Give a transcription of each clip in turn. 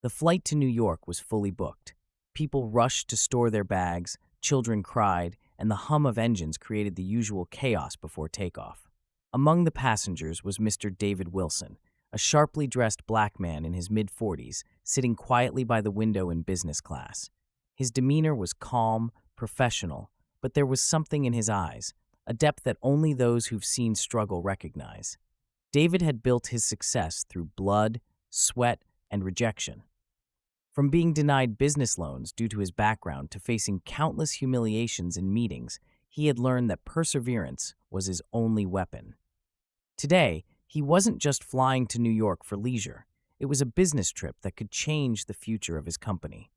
The flight to New York was fully booked. People rushed to store their bags, children cried, and the hum of engines created the usual chaos before takeoff. Among the passengers was Mr. David Wilson, a sharply dressed black man in his mid-40s, sitting quietly by the window in business class. His demeanor was calm, professional, but there was something in his eyes, a depth that only those who've seen struggle recognize. David had built his success through blood, sweat, and rejection. From being denied business loans due to his background to facing countless humiliations in meetings, he had learned that perseverance was his only weapon. Today, he wasn't just flying to New York for leisure. It was a business trip that could change the future of his company.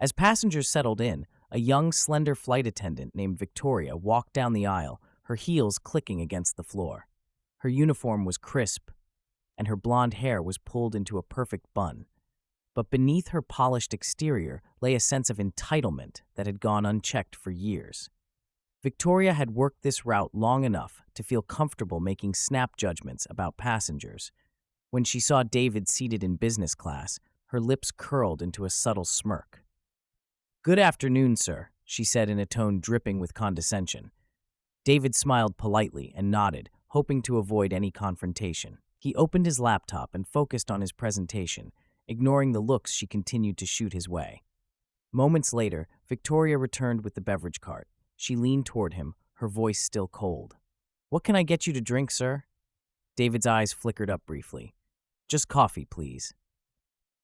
As passengers settled in, a young, slender flight attendant named Victoria walked down the aisle, her heels clicking against the floor. Her uniform was crisp, and her blonde hair was pulled into a perfect bun. But beneath her polished exterior lay a sense of entitlement that had gone unchecked for years. Victoria had worked this route long enough to feel comfortable making snap judgments about passengers. When she saw David seated in business class, her lips curled into a subtle smirk. "Good afternoon, sir," she said in a tone dripping with condescension. David smiled politely and nodded, hoping to avoid any confrontation. He opened his laptop and focused on his presentation, ignoring the looks she continued to shoot his way. Moments later, Victoria returned with the beverage cart. She leaned toward him, her voice still cold. "What can I get you to drink, sir?" David's eyes flickered up briefly. "Just coffee, please."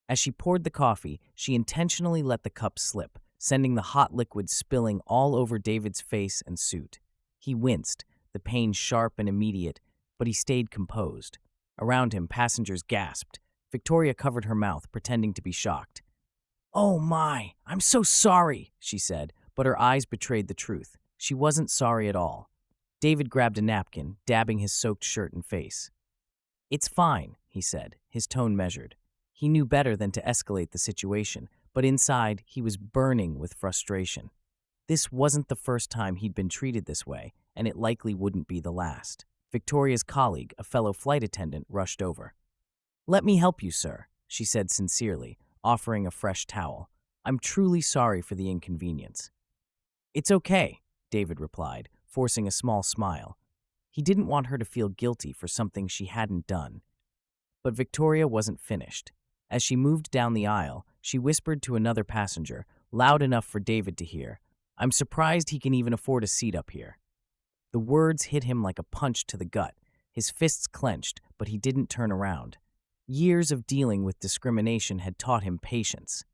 As she poured the coffee, she intentionally let the cup slip, sending the hot liquid spilling all over David's face and suit. He winced, the pain sharp and immediate, but he stayed composed. Around him, passengers gasped. Victoria covered her mouth, pretending to be shocked. "Oh my, I'm so sorry," she said, but her eyes betrayed the truth. She wasn't sorry at all. David grabbed a napkin, dabbing his soaked shirt and face. "It's fine," he said, his tone measured. He knew better than to escalate the situation, but inside, he was burning with frustration. This wasn't the first time he'd been treated this way, and it likely wouldn't be the last. Victoria's colleague, a fellow flight attendant, rushed over. "Let me help you, sir," she said sincerely, offering a fresh towel. "I'm truly sorry for the inconvenience." "It's okay," David replied, forcing a small smile. He didn't want her to feel guilty for something she hadn't done. But Victoria wasn't finished. As she moved down the aisle, she whispered to another passenger, loud enough for David to hear, "I'm surprised he can even afford a seat up here." The words hit him like a punch to the gut. His fists clenched, but he didn't turn around. Years of dealing with discrimination had taught him patience.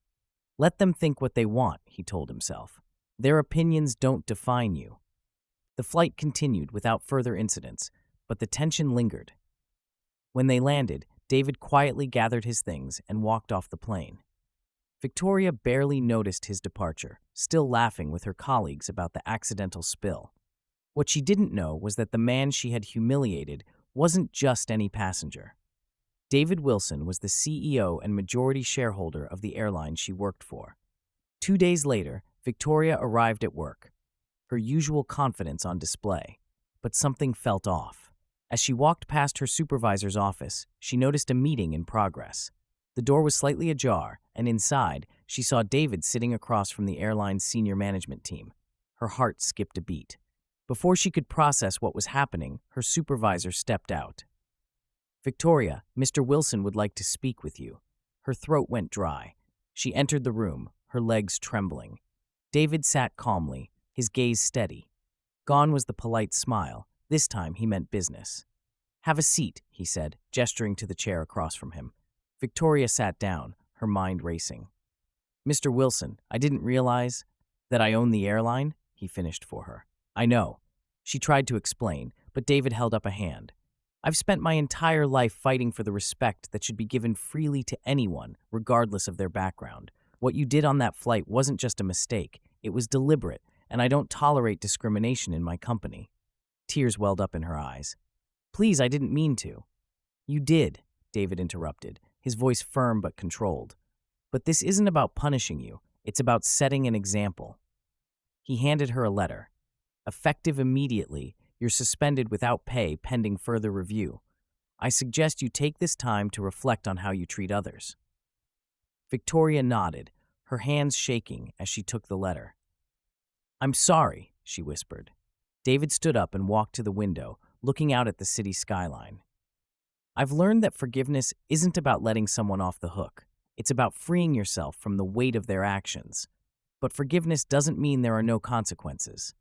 "Let them think what they want," he told himself. "Their opinions don't define you." The flight continued without further incidents, but the tension lingered. When they landed, David quietly gathered his things and walked off the plane. Victoria barely noticed his departure, still laughing with her colleagues about the accidental spill. What she didn't know was that the man she had humiliated wasn't just any passenger. David Wilson was the CEO and majority shareholder of the airline she worked for. 2 days later, Victoria arrived at work, her usual confidence on display. But something felt off. As she walked past her supervisor's office, she noticed a meeting in progress. The door was slightly ajar, and inside, she saw David sitting across from the airline's senior management team. Her heart skipped a beat. Before she could process what was happening, her supervisor stepped out. "Victoria, Mr. Wilson would like to speak with you." Her throat went dry. She entered the room, her legs trembling. David sat calmly, his gaze steady. Gone was the polite smile. This time he meant business. "Have a seat," he said, gesturing to the chair across from him. Victoria sat down, her mind racing. "Mr. Wilson, I didn't realize that I own the airline," he finished for her. "I know." She tried to explain, but David held up a hand. "I've spent my entire life fighting for the respect that should be given freely to anyone, regardless of their background. What you did on that flight wasn't just a mistake. It was deliberate, and I don't tolerate discrimination in my company." Tears welled up in her eyes. "Please, I didn't mean to." "You did," David interrupted, his voice firm but controlled. "But this isn't about punishing you. It's about setting an example." He handed her a letter. "Effective immediately, you're suspended without pay pending further review. I suggest you take this time to reflect on how you treat others." Victoria nodded, her hands shaking as she took the letter. "I'm sorry," she whispered. David stood up and walked to the window, looking out at the city skyline. "I've learned that forgiveness isn't about letting someone off the hook. It's about freeing yourself from the weight of their actions. But forgiveness doesn't mean there are no consequences."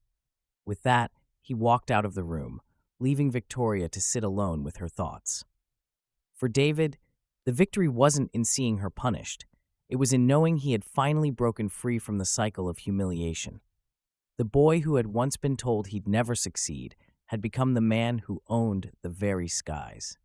With that, he walked out of the room, leaving Victoria to sit alone with her thoughts. For David, the victory wasn't in seeing her punished. It was in knowing he had finally broken free from the cycle of humiliation. The boy who had once been told he'd never succeed had become the man who owned the very skies.